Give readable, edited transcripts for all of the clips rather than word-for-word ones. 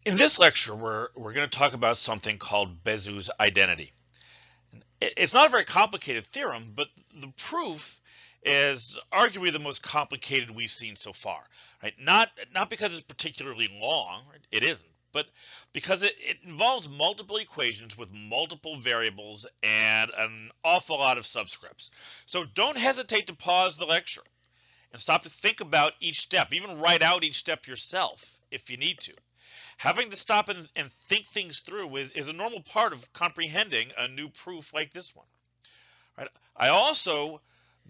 In this lecture, we're going to talk about something called Bezout's identity. It's not a very complicated theorem, but the proof is arguably the most complicated we've seen so far. Right? Not because it's particularly long, right? It isn't, but because it involves multiple equations with multiple variables and an awful lot of subscripts. So don't hesitate to pause the lecture and stop to think about each step, even write out each step yourself if you need to. Having to stop and think things through is a normal part of comprehending a new proof like this one. Right? I also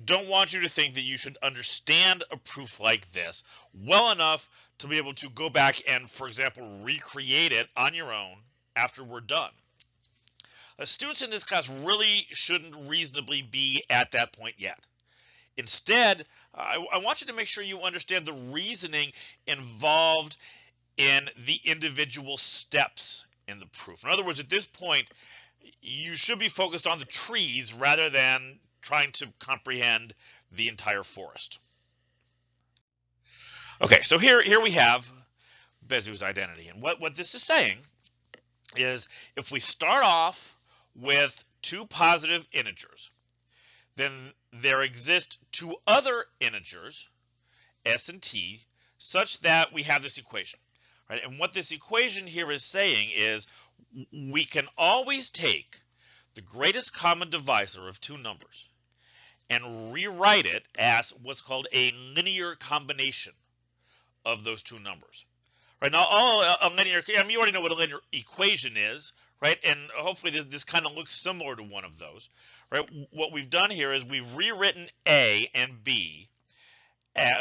don't want you to think that you should understand a proof like this well enough to be able to go back and, for example, recreate it on your own after we're done. Students in this class really shouldn't reasonably be at that point yet. Instead, I want you to make sure you understand the reasoning involved in the individual steps in the proof. In other words, at this point, you should be focused on the trees rather than trying to comprehend the entire forest. Okay, so here we have Bezout's identity. And what this is saying is if we start off with two positive integers, then there exist two other integers, s and t, such that we have this equation. Right? And what this equation here is saying is we can always take the greatest common divisor of two numbers and rewrite it as what's called a linear combination of those two numbers. Right now, a linear, I mean, you already know what a linear equation is, right? And hopefully this kind of looks similar to one of those, right? What we've done here is we've rewritten A and B,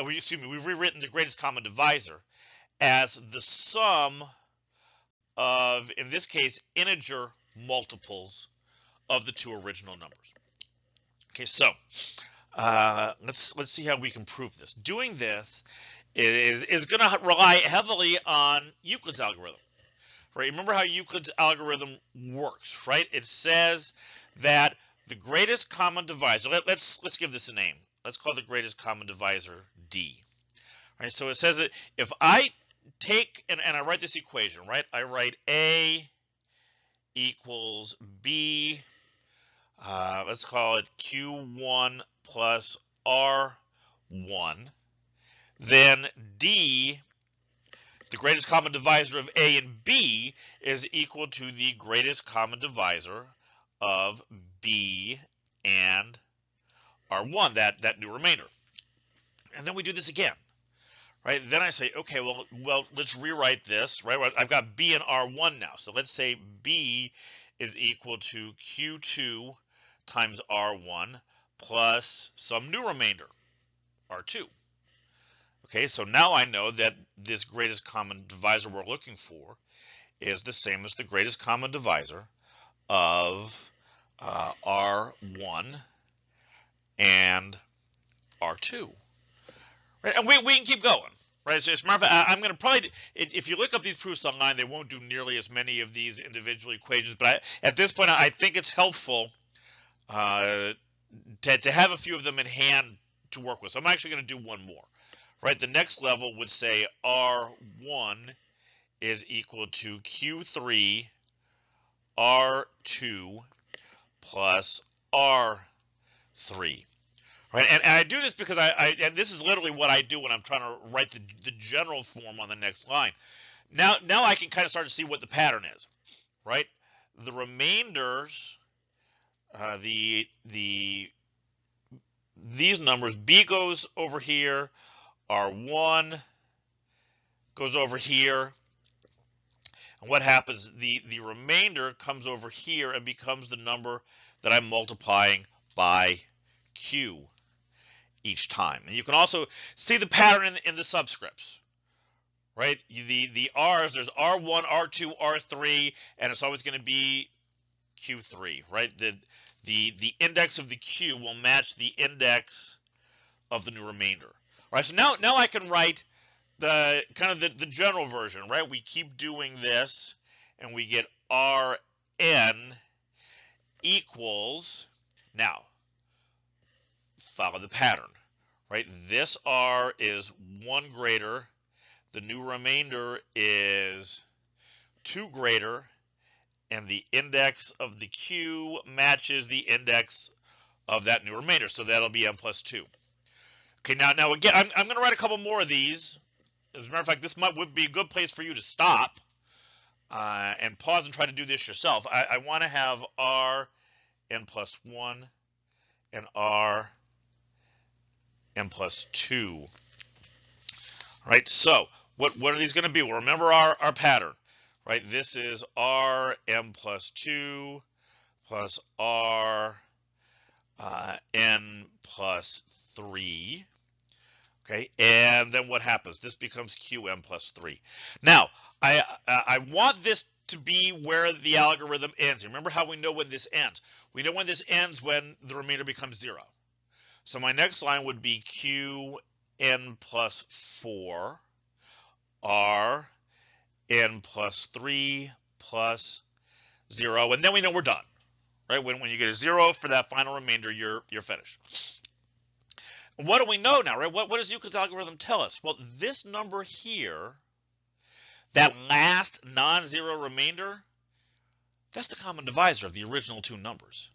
we've rewritten the greatest common divisor as the sum of, in this case, integer multiples of the two original numbers. Okay, so let's see how we can prove this. Doing this is going to rely heavily on Euclid's algorithm. Right? Remember how Euclid's algorithm works, right? It says that the greatest common divisor. Let's give this a name. Let's call the greatest common divisor D. Right? So it says that if I take and I write this equation, right? I write A equals B. Let's call it Q1 plus R1. Then D, the greatest common divisor of A and B, is equal to the greatest common divisor of B and R1, that new remainder. And then we do this again. Right, then I say, okay, well, let's rewrite this, right? I've got B and R1 now. So let's say B is equal to Q2 times R1 plus some new remainder, R2. Okay, so now I know that this greatest common divisor we're looking for is the same as the greatest common divisor of R1 and R2. Right, and we can keep going. Right, so as a matter of fact, I'm going to probably, if you look up these proofs online, they won't do nearly as many of these individual equations. But at this point, I think it's helpful to have a few of them in hand to work with. So I'm actually going to do one more. Right, the next level would say R1 is equal to Q3 R2 plus R3. Right, and I do this because and this is literally what I do when I'm trying to write the general form on the next line. Now I can kind of start to see what the pattern is, right? The remainders, these numbers, B goes over here, R1 goes over here, and what happens? The remainder comes over here and becomes the number that I'm multiplying by Q each time. And you can also see the pattern in the subscripts, right? The R's, there's R1, R2, R3, and it's always going to be Q3, right? The index of the Q will match the index of the new remainder. Right, so now I can write the kind of the general version, right? We keep doing this, and we get Rn equals, now, follow the pattern, right? This R is 1 greater, the new remainder is 2 greater, and the index of the q matches the index of that new remainder. So that'll be m plus 2. Okay, now again, I'm going to write a couple more of these. As a matter of fact, this would be a good place for you to stop and pause and try to do this yourself. I want to have r n plus 1 and r n plus 2. Right, so what are these going to be? Well, remember our pattern, right? This is r n plus 2 plus r n plus 3. Okay, and then what happens? This becomes qm plus 3. Now, I want this to be where the algorithm ends. Remember how we know when this ends? We know when this ends when the remainder becomes 0. So my next line would be qn plus 4 r n plus 3 plus 0, and then we know we're done. Right? When you get a 0 for that final remainder, you're finished. What do we know now, right? What does Euclid's algorithm tell us? Well, this number here, that last non-zero remainder, that's the common divisor of the original 2 numbers,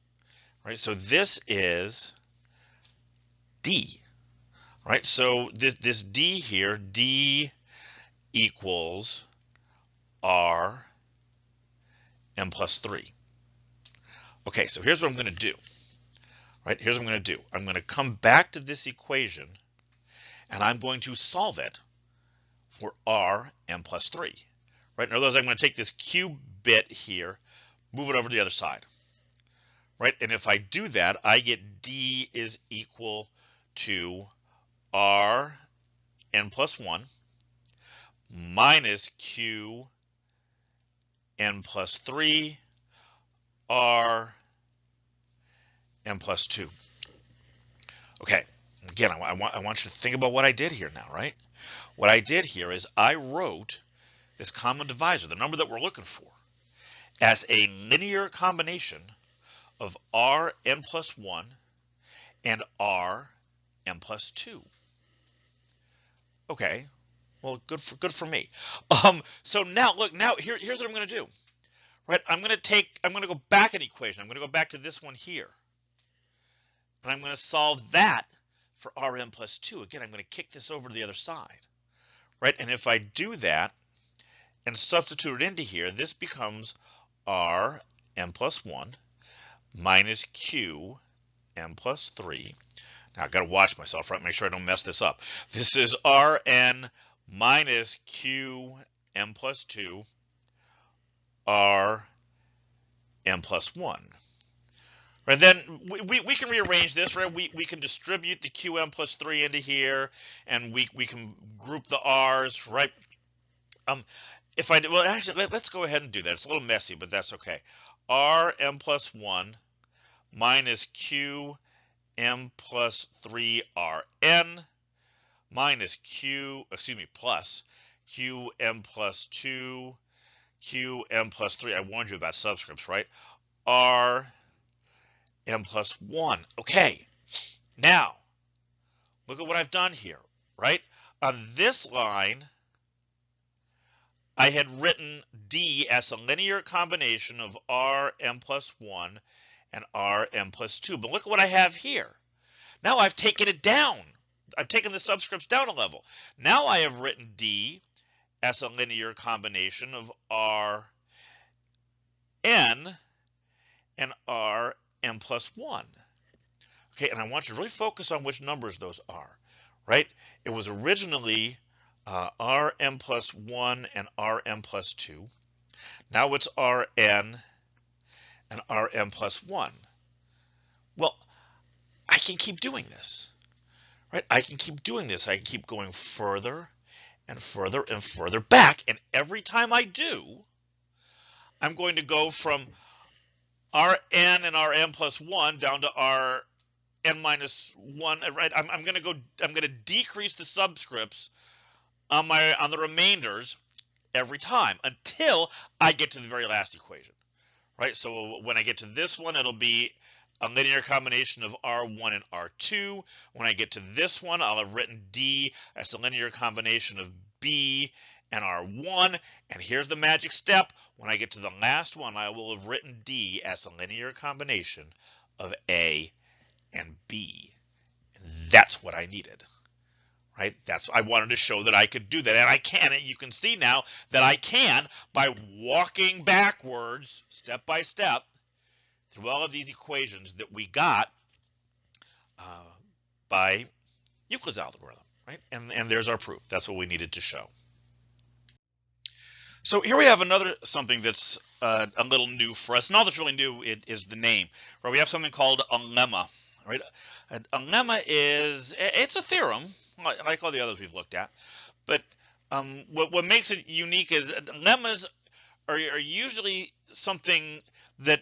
right? So this is D, right? So this D here, D equals R n plus 3. Okay, so here's what I'm going to do. Right, here's what I'm going to do. I'm going to come back to this equation, and I'm going to solve it for r n plus 3. Right, in other words, I'm going to take this q bit here, move it over to the other side. Right, and if I do that, I get d is equal to r n plus 1 minus q n plus 3 r n plus 2. Okay, again, I want you to think about what I did here now, right? What I did here is I wrote this common divisor, the number that we're looking for, as a linear combination of r n plus 1 and r n plus 2. Okay, well, good for me. So now look, here's what I'm going to do. Right, I'm going to go back an equation. I'm going to go back to this one here. And I'm going to solve that for Rn plus 2. Again, I'm going to kick this over to the other side. Right? And if I do that and substitute it into here, this becomes Rn plus 1 minus Qn plus 3. Now, I've got to watch myself, right? Make sure I don't mess this up. This is Rn minus Qn plus 2, Rn plus 1. Right, then we can rearrange this, right? We can distribute the qm plus 3 into here, and we can group the r's, right? If I well, actually, let's go ahead and do that. It's a little messy, but that's okay. Rm plus 1 minus qm plus 3 Rn minus plus qm plus 2 qm plus 3. I warned you about subscripts, right? R n plus 1. Okay, now look at what I've done here, right? On this line, I had written D as a linear combination of Rn plus 1 and Rn plus 2. But look at what I have here. Now I've taken it down. I've taken the subscripts down a level. Now I have written D as a linear combination of Rn and Rn plus 1. Okay, and I want you to really focus on which numbers those are, right? It was originally Rn plus 1 and Rn plus 2. Now it's Rn and Rn plus 1. Well, I can keep doing this, right? I can keep doing this. I can keep going further and further and further back. And every time I do, I'm going to go from Rn and Rn plus 1 down to Rn minus 1. Right? I'm going to decrease the subscripts on the remainders every time until I get to the very last equation. Right? So when I get to this one, it'll be a linear combination of R1 and R2. When I get to this one, I'll have written D as a linear combination of B and R1. And here's the magic step. When I get to the last one, I will have written D as a linear combination of A and B. And that's what I needed. Right? I wanted to show that I could do that, and I can. And you can see now that I can by walking backwards, step by step, through all of these equations that we got by Euclid's algorithm, right? And there's our proof. That's what we needed to show. So here we have another something that's a little new for us. And all that's really new is the name, right? We have something called a lemma, right? A lemma it's a theorem, like all the others we've looked at. But what makes it unique is lemmas are usually something that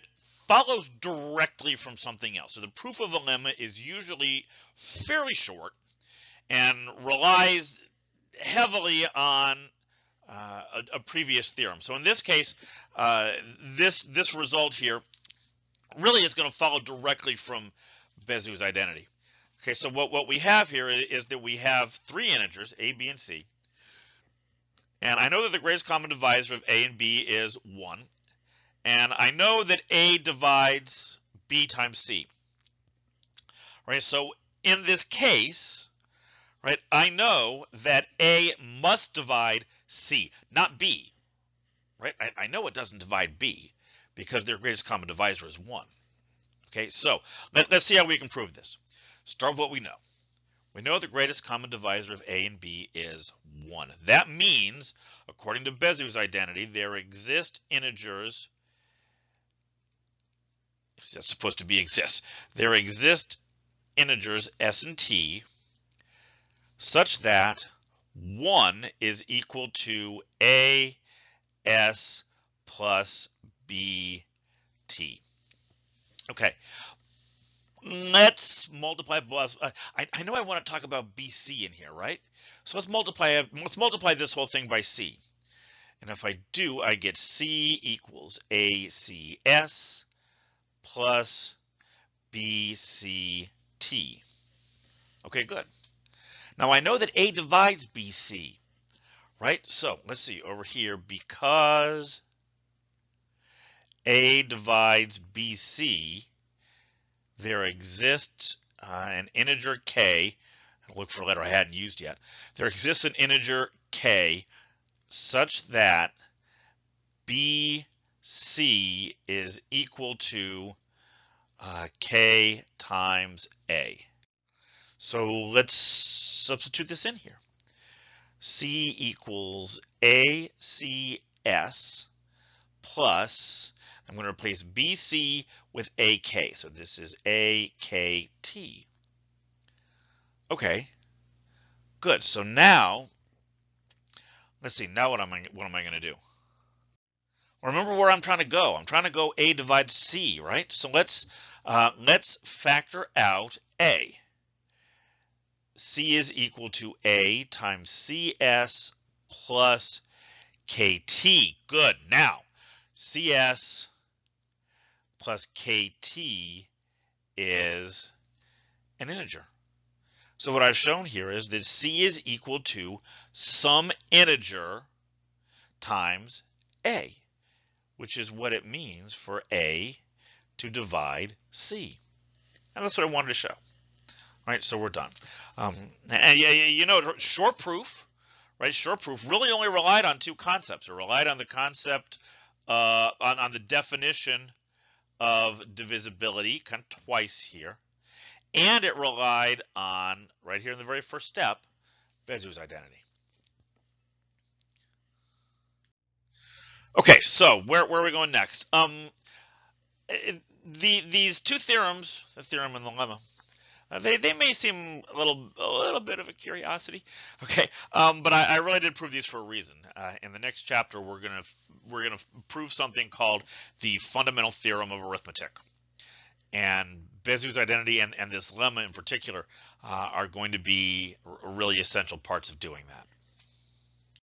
follows directly from something else. So the proof of a lemma is usually fairly short and relies heavily on a previous theorem. So in this case, this result here really is going to follow directly from Bezout's identity. Okay, so what we have here is that we have three integers, a, b, and c. And I know that the greatest common divisor of a and b is 1. And I know that a divides b times c. Right, so in this case, right, I know that a must divide c, not b. Right, I know it doesn't divide b because their greatest common divisor is 1. Okay, so let's see how we can prove this. Start with what we know. We know the greatest common divisor of a and b is 1. That means, according to Bezout's identity, there exist integers. That's supposed to be exists. There exist integers s and t such that 1 is equal to a s plus b t. Okay. Let's multiply. I know I want to talk about BC in here, right? So let's multiply this whole thing by C. And if I do, I get C equals ACS plus BCT. Okay, good. Now I know that A divides BC, right? So let's see over here, because A divides BC, there exists an integer k. I'll look for a letter I hadn't used yet. There exists an integer k such that BC is equal to k times a. So let's substitute this in here. C equals ACS plus, I'm going to replace BC with AK. So this is AKT. Okay, good. So now, let's see. Now what am I going to do? Remember where I'm trying to go. I'm trying to go A divides C, right? So let's factor out A. C is equal to A times CS plus KT. Good. Now, CS plus KT is an integer. So what I've shown here is that C is equal to some integer times A, which is what it means for A to divide C. And that's what I wanted to show. All right, so we're done. And you know, short proof, right? Short proof really only relied on two concepts. It relied on the concept, on the definition of divisibility, kind of twice here. And it relied on, right here in the very first step, Bezout's identity. Okay, so where are we going next? These two theorems, the theorem and the lemma, they may seem a little bit of a curiosity, okay? But I really did prove these for a reason. In the next chapter, we're gonna prove something called the fundamental theorem of arithmetic, and Bezout's identity and this lemma in particular are going to be really essential parts of doing that.